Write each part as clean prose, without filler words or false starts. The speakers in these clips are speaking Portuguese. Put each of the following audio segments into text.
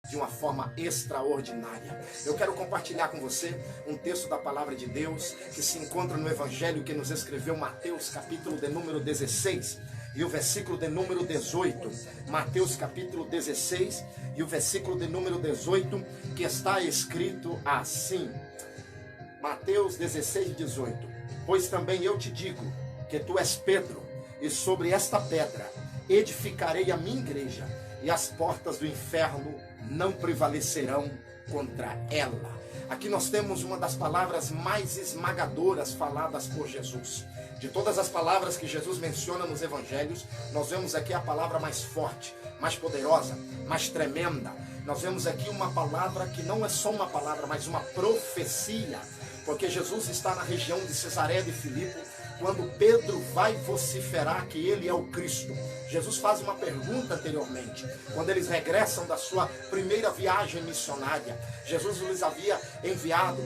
de uma forma extraordinária. Eu quero compartilhar com você um texto da palavra de Deus que se encontra no Evangelho que nos escreveu Mateus, capítulo de número 16 e o versículo de número 18. Mateus capítulo 16 e o versículo de número 18, que está escrito assim. Mateus 16, 18. Pois também eu te digo que tu és Pedro, e sobre esta pedra edificarei a minha igreja, e as portas do inferno não prevalecerão contra ela. Aqui nós temos uma das palavras mais esmagadoras faladas por Jesus. De todas as palavras que Jesus menciona nos evangelhos, nós vemos aqui a palavra mais forte, mais poderosa, mais tremenda. Nós vemos aqui uma palavra que não é só uma palavra, mas uma profecia. Porque Jesus está na região de Cesareia de Filipe, quando Pedro vai vociferar que ele é o Cristo. Jesus faz uma pergunta anteriormente, quando eles regressam da sua primeira viagem missionária. Jesus lhes havia enviado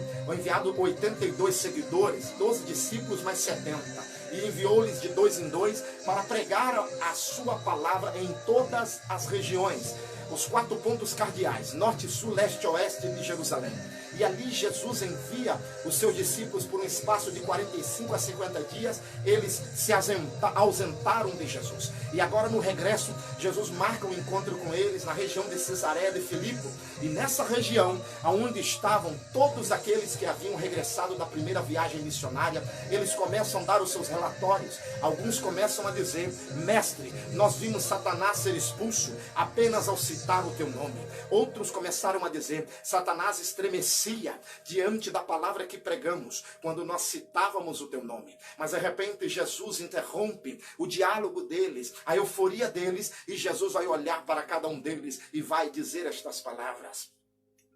82 seguidores, 12 discípulos mais 70. E enviou-lhes de 2 em 2 para pregar a sua palavra em todas as regiões. Os 4 pontos cardeais, norte, sul, leste e oeste de Jerusalém. E ali Jesus envia os seus discípulos por um espaço de 45 a 50 dias. Eles se ausentaram de Jesus. E agora no regresso, Jesus marca um encontro com eles na região de Cesareia de Filipe. E nessa região, onde estavam todos aqueles que haviam regressado da primeira viagem missionária, eles começam a dar os seus relatórios. Alguns começam a dizer: Mestre, nós vimos Satanás ser expulso apenas ao citar o teu nome. Outros começaram a dizer: Satanás estremecia diante da palavra que pregamos quando nós citávamos o teu nome. Mas de repente Jesus interrompe o diálogo deles, a euforia deles, e Jesus vai olhar para cada um deles e vai dizer estas palavras: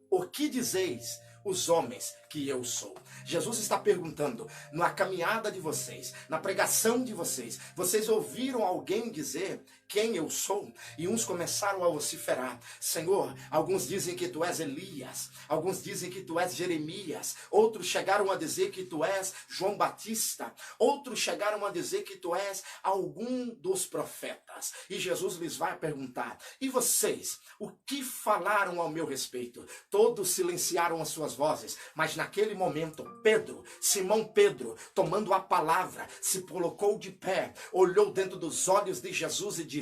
o que dizeis os homens que eu sou? Jesus está perguntando, na caminhada de vocês, na pregação de vocês, vocês ouviram alguém dizer quem eu sou? E uns começaram a vociferar: Senhor, alguns dizem que tu és Elias, alguns dizem que tu és Jeremias, outros chegaram a dizer que tu és João Batista, outros chegaram a dizer que tu és algum dos profetas. E Jesus lhes vai perguntar: e vocês, o que falaram ao meu respeito? Todos silenciaram as suas vozes, mas naquele momento Pedro, Simão Pedro, tomando a palavra, se colocou de pé, olhou dentro dos olhos de Jesus e disse: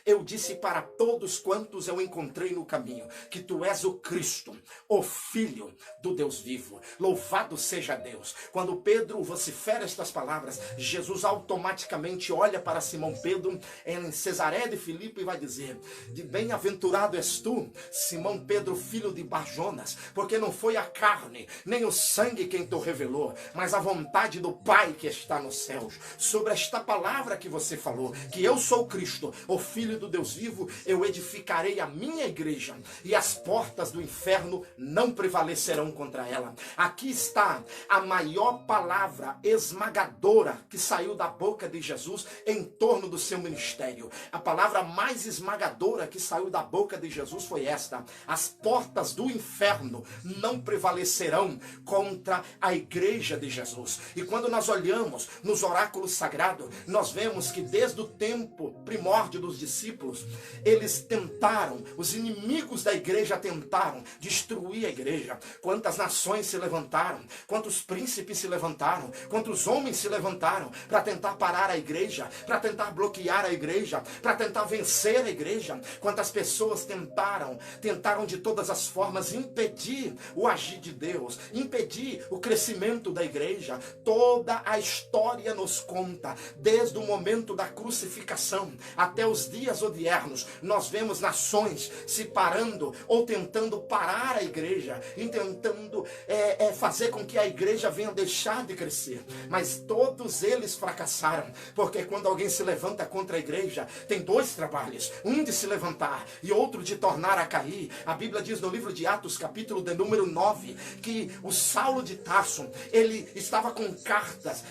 eu disse para todos quantos eu encontrei no caminho que tu és o Cristo, o Filho do Deus vivo. Louvado seja Deus. Quando Pedro vocifera estas palavras, Jesus automaticamente olha para Simão Pedro em Cesareia de Filipe e vai dizer: de bem-aventurado és tu, Simão Pedro, filho de Barjonas, porque não foi a carne nem o sangue quem te revelou, mas a vontade do Pai que está nos céus. Sobre esta palavra que você falou, que eu sou Cristo, o Filho do Deus vivo, eu edificarei a minha igreja, e as portas do inferno não prevalecerão contra ela. Aqui está a maior palavra esmagadora que saiu da boca de Jesus em torno do seu ministério. A palavra mais esmagadora que saiu da boca de Jesus foi esta: as portas do inferno não prevalecerão contra a igreja de Jesus. E quando nós olhamos nos oráculos sagrados, nós vemos que desde o tempo primórdio dos discípulos, eles tentaram, os inimigos da igreja tentaram destruir a igreja. Quantas nações se levantaram, quantos príncipes se levantaram, quantos homens se levantaram para tentar parar a igreja, para tentar bloquear a igreja, para tentar vencer a igreja. Quantas pessoas tentaram de todas as formas impedir o agir de Deus, impedir o crescimento da igreja. Toda a história nos conta, desde o momento da crucificação até os dias odiernos, nós vemos nações se parando ou tentando parar a igreja, e tentando fazer com que a igreja venha deixar de crescer. Mas todos eles fracassaram, porque quando alguém se levanta contra a igreja, tem 2 trabalhos: um de se levantar e outro de tornar a cair. A Bíblia diz no livro de Atos, capítulo de número 9, que o Saulo de Tarso, ele estava com cartas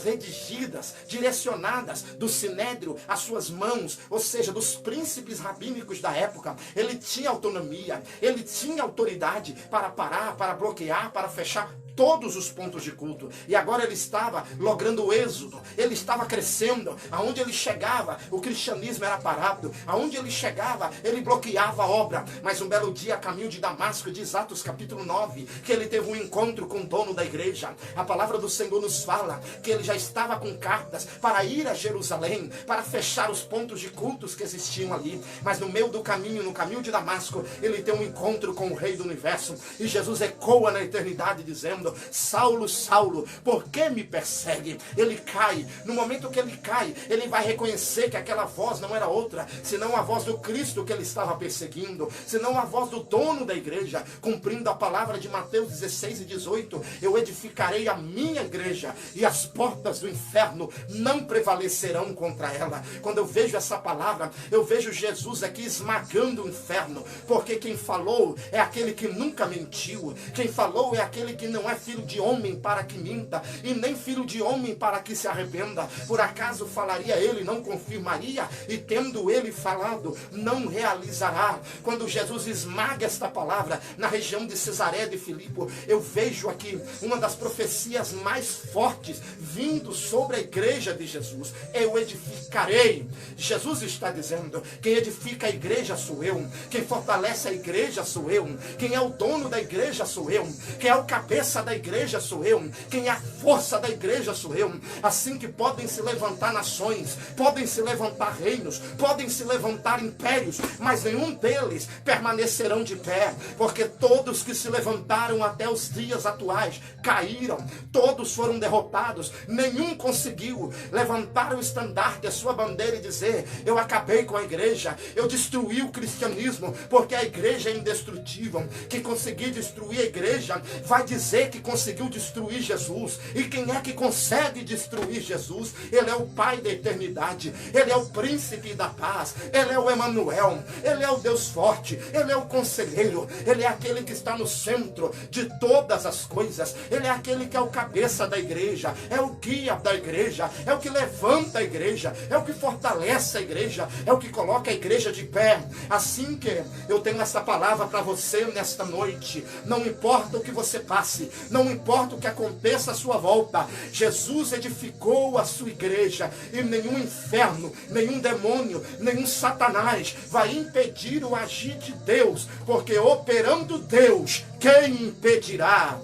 redigidas, direcionadas do Sinédrio às suas mãos, ou seja, dos príncipes rabínicos da época. Ele tinha autonomia, ele tinha autoridade para parar, para bloquear, para fechar todos os pontos de culto. E agora ele estava logrando o êxodo, ele estava crescendo. Aonde ele chegava, o cristianismo era parado. Aonde ele chegava, ele bloqueava a obra. Mas um belo dia, a caminho de Damasco, diz Atos capítulo 9, que ele teve um encontro com o dono da igreja. A palavra do Senhor nos fala que ele já estava com cartas para ir a Jerusalém, para fechar os pontos de cultos que existiam ali. Mas no meio do caminho, no caminho de Damasco, ele tem um encontro com o Rei do Universo. E Jesus ecoa na eternidade dizendo: Saulo, Saulo, por que me persegue? Ele cai. No momento que ele cai, ele vai reconhecer que aquela voz não era outra, senão a voz do Cristo que ele estava perseguindo, senão a voz do dono da igreja, cumprindo a palavra de Mateus 16 e 18. Eu edificarei a minha igreja e as portas do inferno não prevalecerão contra ela. Quando eu vejo essa palavra, eu vejo Jesus aqui esmagando o inferno, porque quem falou é aquele que nunca mentiu. Quem falou é aquele que não é filho de homem para que minta, e nem filho de homem para que se arrependa. Por acaso falaria ele, não confirmaria? E tendo ele falado, não realizará? Quando Jesus esmaga esta palavra na região de Cesaré de Filipe, eu vejo aqui uma das profecias mais fortes vindo sobre a igreja de Jesus. Eu edificarei. Jesus está dizendo: quem edifica a igreja sou eu, quem fortalece a igreja sou eu, quem é o dono da igreja sou eu, quem é o cabeça da igreja sou eu, quem é a força da igreja sou eu. Assim que podem se levantar nações, podem se levantar reinos, podem se levantar impérios, mas nenhum deles permanecerão de pé, porque todos que se levantaram até os dias atuais caíram, todos foram derrotados, nenhum conseguiu levantar o estandarte, a sua bandeira e dizer: eu acabei com a igreja, eu destruí o cristianismo, porque a igreja é indestrutível. Quem conseguir destruir a igreja vai dizer que conseguiu destruir Jesus. E quem é que consegue destruir Jesus? Ele é o Pai da eternidade, ele é o príncipe da paz, ele é o Emanuel, ele é o Deus forte, ele é o conselheiro, ele é aquele que está no centro de todas as coisas, ele é aquele que é o cabeça da igreja, é o guia da igreja, é o que levanta a igreja, é o que fortalece a igreja, é o que coloca a igreja de pé. Assim que eu tenho essa palavra para você nesta noite. Não importa o que você passe, não importa o que aconteça à sua volta, Jesus edificou a sua igreja, e nenhum inferno, nenhum demônio, nenhum Satanás vai impedir o agir de Deus, porque operando Deus, quem impedirá?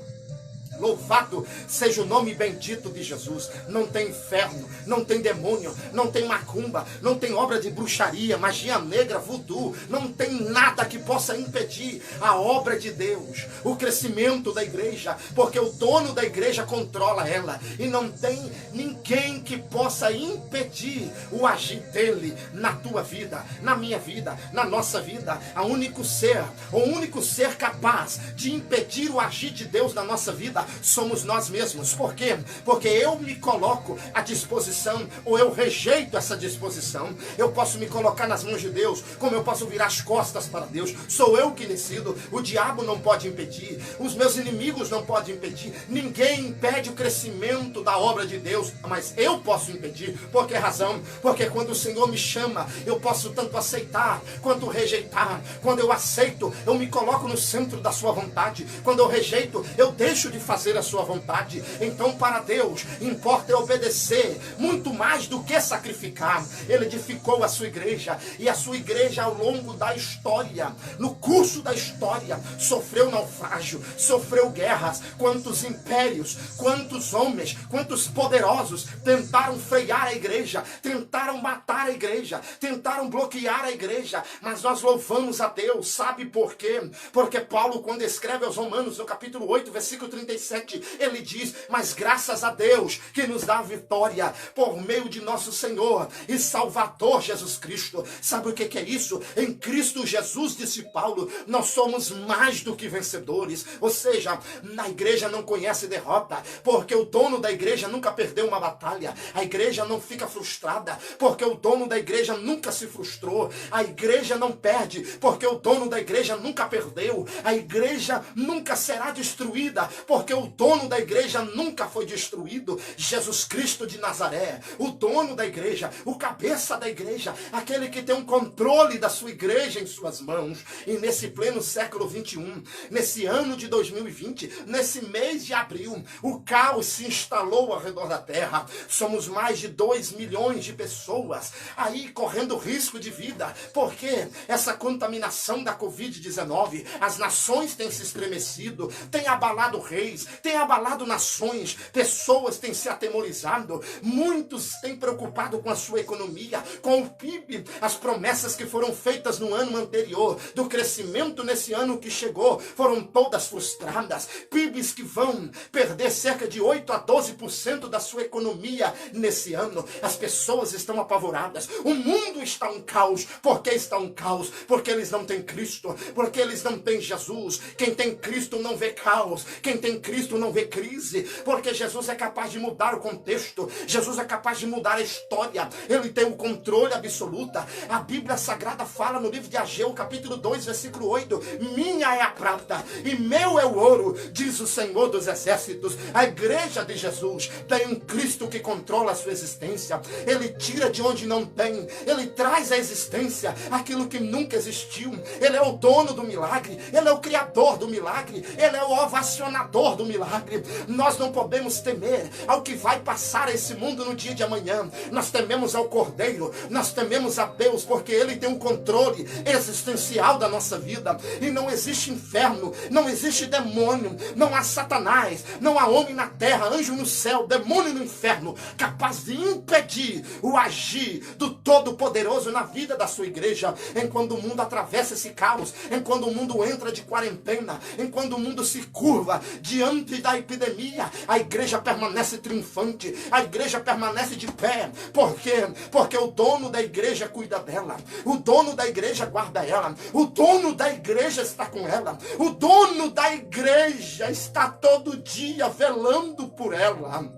Louvado seja o nome bendito de Jesus. Não tem inferno, não tem demônio, não tem macumba, não tem obra de bruxaria, magia negra, voodoo, não tem nada que possa impedir a obra de Deus, o crescimento da igreja, porque o dono da igreja controla ela, e não tem ninguém que possa impedir o agir dele na tua vida, na minha vida, na nossa vida. O único ser capaz de impedir o agir de Deus na nossa vida somos nós mesmos. Por quê? Porque eu me coloco à disposição, ou eu rejeito essa disposição. Eu posso me colocar nas mãos de Deus, como eu posso virar as costas para Deus. Sou eu que decido. O diabo não pode impedir, os meus inimigos não podem impedir, ninguém impede o crescimento da obra de Deus, mas eu posso impedir. Por que razão? Porque quando o Senhor me chama, eu posso tanto aceitar quanto rejeitar. Quando eu aceito, eu me coloco no centro da sua vontade. Quando eu rejeito, eu deixo de fazer a sua vontade. Então, para Deus, importa obedecer muito mais do que sacrificar. Ele edificou a sua igreja, e a sua igreja, ao longo da história, no curso da história, sofreu naufrágio, sofreu guerras. Quantos impérios, quantos homens, quantos poderosos tentaram frear a igreja, tentaram matar a igreja, tentaram bloquear a igreja, mas nós louvamos a Deus. Sabe por quê? Porque Paulo, quando escreve aos Romanos, no capítulo 8, versículo 37, ele diz: mas graças a Deus que nos dá a vitória por meio de nosso Senhor e Salvador Jesus Cristo. Sabe o que é isso? Em Cristo Jesus, disse Paulo, nós somos mais do que vencedores. Ou seja, na igreja não conhece derrota, porque o dono da igreja nunca perdeu uma batalha. A igreja não fica frustrada, porque o dono da igreja nunca se frustrou. A igreja não perde, porque o dono da igreja nunca perdeu. A igreja nunca será destruída, porque o dono da igreja nunca foi destruído. Jesus Cristo de Nazaré, o dono da igreja, o cabeça da igreja, aquele que tem um controle da sua igreja em suas mãos. E nesse pleno século 21, nesse ano de 2020, nesse mês de abril, o caos se instalou ao redor da terra. Somos mais de 2 milhões de pessoas aí correndo risco de vida, porque essa contaminação da Covid-19, as nações têm se estremecido, tem abalado reis, tem abalado nações, pessoas têm se atemorizado, muitos têm preocupado com a sua economia, com o PIB, as promessas que foram feitas no ano anterior, do crescimento nesse ano que chegou, foram todas frustradas, PIBs que vão perder cerca de 8 a 12% da sua economia nesse ano. As pessoas estão apavoradas, o mundo está um caos. Por que está um caos? Porque eles não têm Cristo, porque eles não têm Jesus. Quem tem Cristo não vê caos, quem tem Cristo não vê crise, porque Jesus é capaz de mudar o contexto, Jesus é capaz de mudar a história, ele tem o controle absoluto. A Bíblia Sagrada fala no livro de Ageu, capítulo 2, versículo 8, minha é a prata e meu é o ouro, diz o Senhor dos Exércitos. A igreja de Jesus tem um Cristo que controla a sua existência, ele tira de onde não tem, ele traz à existência aquilo que nunca existiu. Ele é o dono do milagre, ele é o criador do milagre, ele é o ovacionador do milagre. Nós não podemos temer ao que vai passar esse mundo no dia de amanhã. Nós tememos ao Cordeiro, nós tememos a Deus, porque ele tem um controle existencial da nossa vida. E não existe inferno, não existe demônio, não há Satanás, não há homem na terra, anjo no céu, demônio no inferno, capaz de impedir o agir do Todo-Poderoso na vida da sua igreja. Enquanto o mundo atravessa esse caos, enquanto o mundo entra de quarentena, enquanto o mundo se curva diante da epidemia, a igreja permanece triunfante, a igreja permanece de pé. Por quê? Porque o dono da igreja cuida dela, o dono da igreja guarda ela, o dono da igreja está com ela, o dono da igreja está todo dia velando por ela.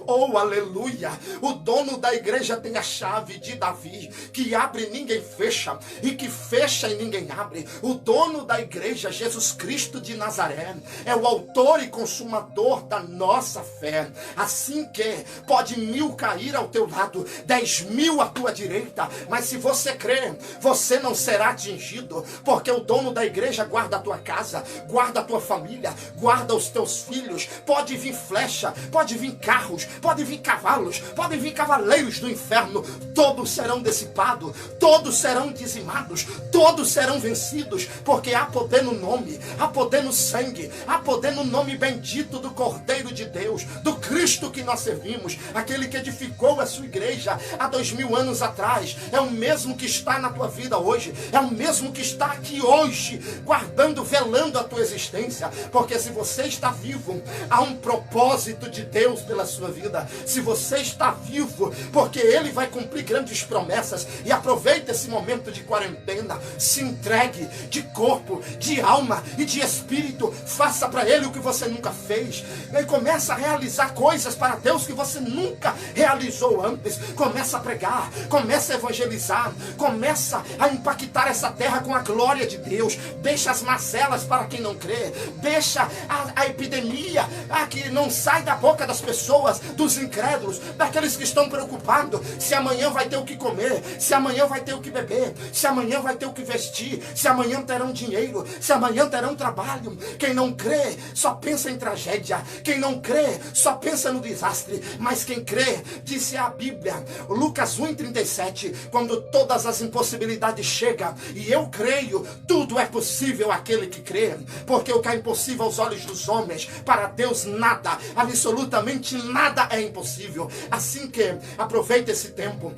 Oh, aleluia! O dono da igreja tem a chave de Davi, que abre e ninguém fecha, e que fecha e ninguém abre. O dono da igreja, Jesus Cristo de Nazaré, é o autor e consumador da nossa fé. Assim que pode 1.000 cair ao teu lado, 10.000 à tua direita, mas se você crer, você não será atingido, porque o dono da igreja guarda a tua casa, guarda a tua família, guarda os teus filhos. Pode vir flecha, pode vir carros, pode vir cavalos, podem vir cavaleiros do inferno, todos serão dissipados, todos serão dizimados, todos serão vencidos, porque há poder no nome, há poder no sangue, há poder no nome bendito do Cordeiro de Deus, do Cristo que nós servimos. Aquele que edificou a sua igreja há 2000 anos atrás é o mesmo que está na tua vida hoje, é o mesmo que está aqui hoje, guardando, velando a tua existência, porque se você está vivo, há um propósito de Deus pela sua vida. Se você está vivo, porque ele vai cumprir grandes promessas. E aproveita esse momento de quarentena, se entregue de corpo, de alma e de espírito. Faça para ele o que você nunca fez, e começa a realizar coisas para Deus que você nunca realizou antes. Começa a pregar, começa a evangelizar, começa a impactar essa terra com a glória de Deus. Deixa as mazelas para quem não crê, deixa a epidemia que não sai da boca das pessoas, dos incrédulos, daqueles que estão preocupados se amanhã vai ter o que comer, se amanhã vai ter o que beber, se amanhã vai ter o que vestir, se amanhã terão dinheiro, se amanhã terão trabalho. Quem não crê só pensa em tragédia, quem não crê só pensa no desastre, mas quem crê, disse a Bíblia, Lucas 1:37, quando todas as impossibilidades chegam, e eu creio, tudo é possível àquele que crê, porque o que é impossível aos olhos dos homens, para Deus nada, absolutamente nada é impossível. Assim que aproveite esse tempo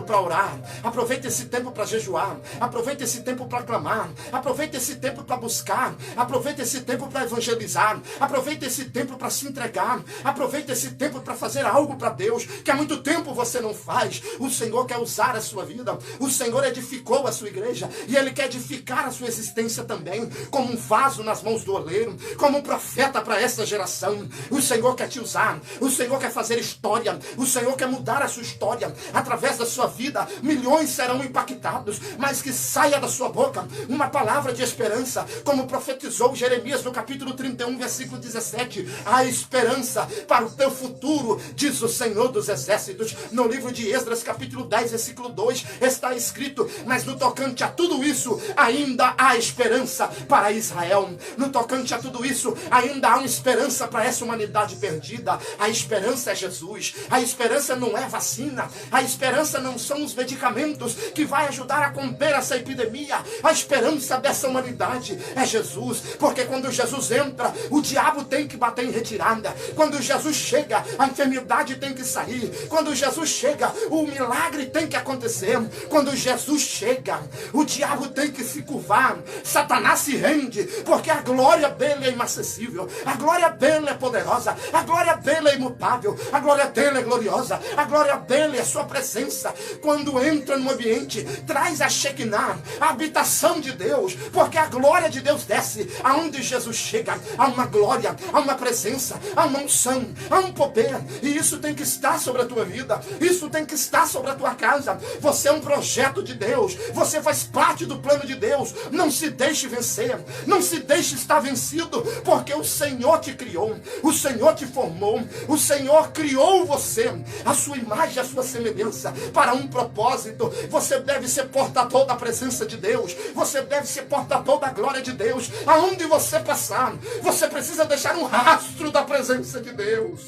para orar, aproveite esse tempo para jejuar, aproveite esse tempo para clamar, aproveite esse tempo para buscar, aproveite esse tempo para evangelizar, aproveite esse tempo para se entregar, aproveite esse tempo para fazer algo para Deus, que há muito tempo você não faz. O Senhor quer usar a sua vida, o Senhor edificou a sua igreja, e Ele quer edificar a sua existência também, como um vaso nas mãos do oleiro, como um profeta para essa geração. O Senhor quer te usar, o Senhor quer fazer história, o Senhor quer mudar a sua história. Através da sua vida, milhões serão impactados, mas que saia da sua boca uma palavra de esperança, como profetizou Jeremias no capítulo 31, versículo 17. Há esperança para o teu futuro, diz o Senhor dos Exércitos. No livro de Esdras, capítulo 10, versículo 2, está escrito: mas no tocante a tudo isso, ainda há esperança para Israel. No tocante a tudo isso, ainda há uma esperança para essa humanidade perdida. A esperança é Jesus. A esperança não é vacina. A esperança não são os medicamentos que vai ajudar a conter essa epidemia. A esperança dessa humanidade é Jesus. Porque quando Jesus entra, o diabo tem que bater em retirada. Quando Jesus chega, a enfermidade tem que sair. Quando Jesus chega, o milagre tem que acontecer. Quando Jesus chega, o diabo tem que se curvar. Satanás se rende, porque a glória dele é inacessível. A glória dele é poderosa. A glória dele é imutável. A glória dele é gloriosa. A glória dele é sua presença. Quando entra no ambiente, traz a Shekinah, a habitação de Deus, porque a glória de Deus desce. Aonde Jesus chega, há uma glória, há uma presença, há uma unção, há um poder. E isso tem que estar sobre a tua vida. Isso tem que estar sobre a tua casa. Você é um projeto de Deus. Você faz parte do plano de Deus. Não se deixe vencer. Não se deixe estar vencido, porque o Senhor te criou. O Senhor te formou. O Senhor criou você, a sua imagem, a sua semelhança, para um propósito. Você deve ser portador da presença de Deus. Você deve ser portador da glória de Deus. Aonde você passar, você precisa deixar um rastro da presença de Deus.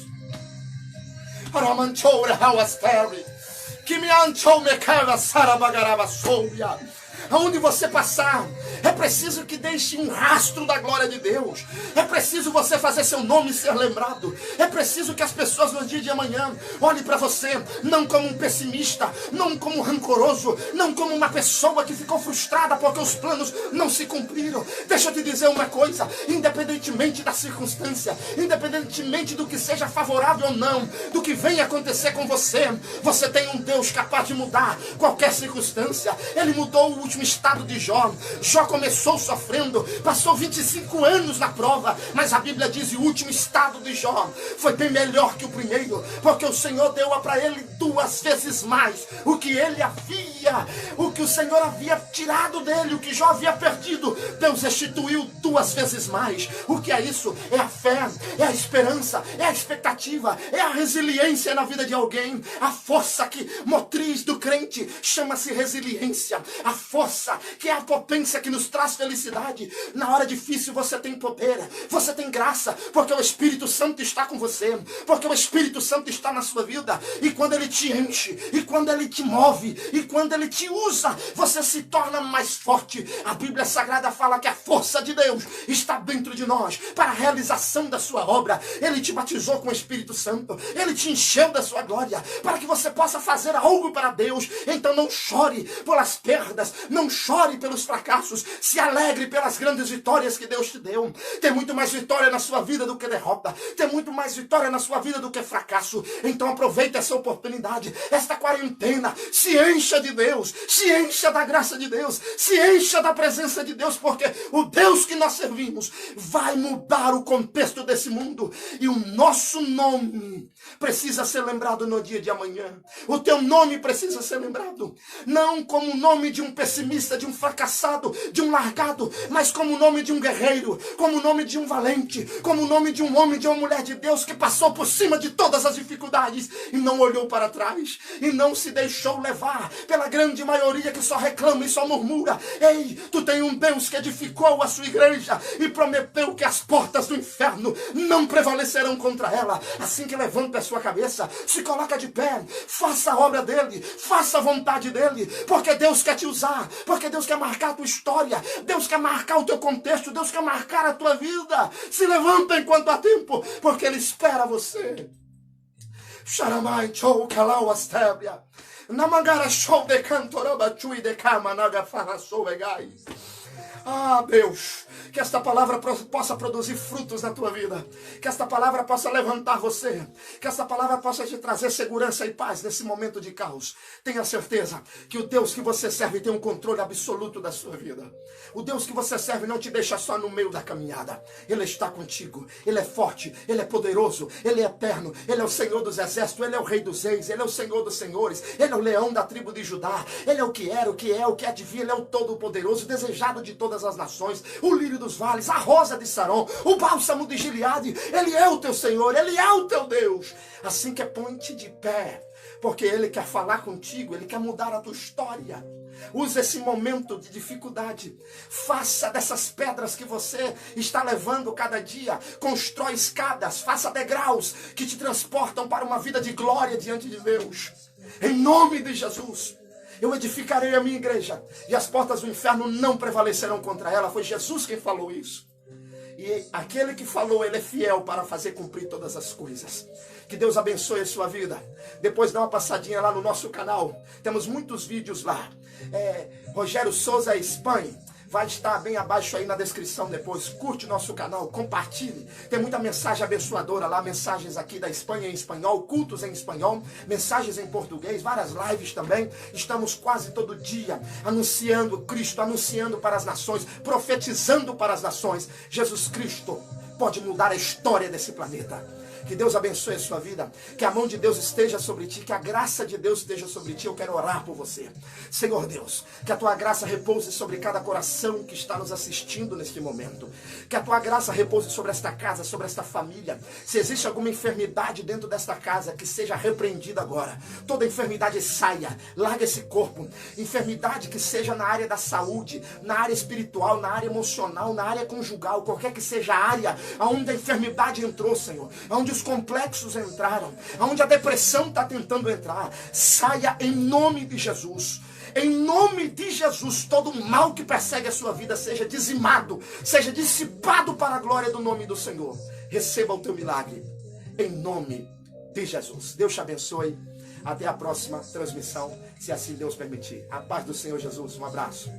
Aonde você passar, é preciso que deixe um rastro da glória de Deus. É preciso você fazer seu nome ser lembrado. É preciso que as pessoas no dia de amanhã olhem para você, não como um pessimista, não como um rancoroso, não como uma pessoa que ficou frustrada porque os planos não se cumpriram. Deixa eu te dizer uma coisa: independentemente da circunstância, independentemente do que seja favorável ou não, do que venha acontecer com você, você tem um Deus capaz de mudar qualquer circunstância. Ele mudou o último estado de Jó. Jó começou sofrendo, passou 25 anos na prova, mas a Bíblia diz que o último estado de Jó foi bem melhor que o primeiro, porque o Senhor deu para ele 2 vezes mais o que ele havia, o que o Senhor havia tirado dele, o que Jó havia perdido, Deus restituiu 2 vezes mais. O que é isso? É a fé, é a esperança, é a expectativa, é a resiliência na vida de alguém. A força que motriz do crente chama-se resiliência. A força que é a potência que nos traz felicidade. Na hora difícil você tem poder, você tem graça, porque o Espírito Santo está com você, porque o Espírito Santo está na sua vida. E quando ele te enche, e quando ele te move, e quando ele te usa, você se torna mais forte. A Bíblia Sagrada fala que a força de Deus está dentro de nós para a realização da sua obra. Ele te batizou com o Espírito Santo, ele te encheu da sua glória, para que você possa fazer algo para Deus. Então não chore pelas perdas, não chore pelos fracassos, se alegre pelas grandes vitórias que Deus te deu. Tem muito mais vitória na sua vida do que derrota. Tem muito mais vitória na sua vida do que fracasso. Então aproveite essa oportunidade, esta quarentena. Se encha de Deus, se encha da graça de Deus, se encha da presença de Deus, porque o Deus que nós servimos vai mudar o contexto desse mundo. E o nosso nome precisa ser lembrado no dia de amanhã. O teu nome precisa ser lembrado, não como o nome de um pessimista, de um fracassado, de um largado, mas como o nome de um guerreiro, como o nome de um valente, como o nome de um homem, de uma mulher de Deus que passou por cima de todas as dificuldades e não olhou para trás, e não se deixou levar pela grande maioria que só reclama e só murmura. Ei, tu tem um Deus que edificou a sua igreja e prometeu que as portas do inferno não prevalecerão contra ela. Assim que levanta a sua cabeça, se coloca de pé, faça a obra dele, faça a vontade dele, porque Deus quer te usar, porque Deus quer marcar a tua história, Deus quer marcar o teu contexto, Deus quer marcar a tua vida. Se levanta enquanto há tempo, porque Ele espera você. Sharamai chou kalau astébria. Namangara show de cantoraba chui de cama naga farra sou egais. Ah, Deus, Que esta palavra possa produzir frutos na tua vida. Que esta palavra possa levantar você. Que esta palavra possa te trazer segurança e paz nesse momento de caos. Tenha certeza que o Deus que você serve tem um controle absoluto da sua vida. O Deus que você serve não te deixa só no meio da caminhada. Ele está contigo. Ele é forte. Ele é poderoso. Ele é eterno. Ele é o Senhor dos exércitos. Ele é o Rei dos reis. Ele é o Senhor dos senhores. Ele é o leão da tribo de Judá. Ele é o que era, o que é, o que há de vir. Ele é o todo-poderoso, desejado de todas as nações. O lírio dos vales, a rosa de Saron, o bálsamo de Gileade. Ele é o teu Senhor. Ele é o teu Deus. Assim que põe-te de pé. Porque Ele quer falar contigo. Ele quer mudar a tua história. Use esse momento de dificuldade. Faça dessas pedras que você está levando cada dia. Constrói escadas. Faça degraus que te transportam para uma vida de glória diante de Deus. Em nome de Jesus. Eu edificarei a minha igreja. E as portas do inferno não prevalecerão contra ela. Foi Jesus quem falou isso. E aquele que falou, ele é fiel para fazer cumprir todas as coisas. Que Deus abençoe a sua vida. Depois dá uma passadinha lá no nosso canal. Temos muitos vídeos lá. Rogério Souza Espanha. Vai estar bem abaixo aí na descrição depois. Curte nosso canal, compartilhe. Tem muita mensagem abençoadora lá. Mensagens aqui da Espanha em espanhol, cultos em espanhol, mensagens em português, várias lives também. Estamos quase todo dia anunciando Cristo, anunciando para as nações, profetizando para as nações. Jesus Cristo pode mudar a história desse planeta. Que Deus abençoe a sua vida. Que a mão de Deus esteja sobre ti. Que a graça de Deus esteja sobre ti. Eu quero orar por você. Senhor Deus, que a tua graça repouse sobre cada coração que está nos assistindo neste momento. Que a tua graça repouse sobre esta casa, sobre esta família. Se existe alguma enfermidade dentro desta casa, que seja repreendida agora. Toda enfermidade saia. Larga esse corpo. Enfermidade que seja na área da saúde, na área espiritual, na área emocional, na área conjugal. Qualquer que seja a área onde a enfermidade entrou, Senhor. Onde os complexos entraram, onde a depressão está tentando entrar, saia em nome de Jesus. Em nome de Jesus, todo mal que persegue a sua vida seja dizimado, seja dissipado para a glória do nome do Senhor. Receba o teu milagre, em nome de Jesus. Deus te abençoe. Até a próxima transmissão, se assim Deus permitir. A paz do Senhor Jesus. Um abraço.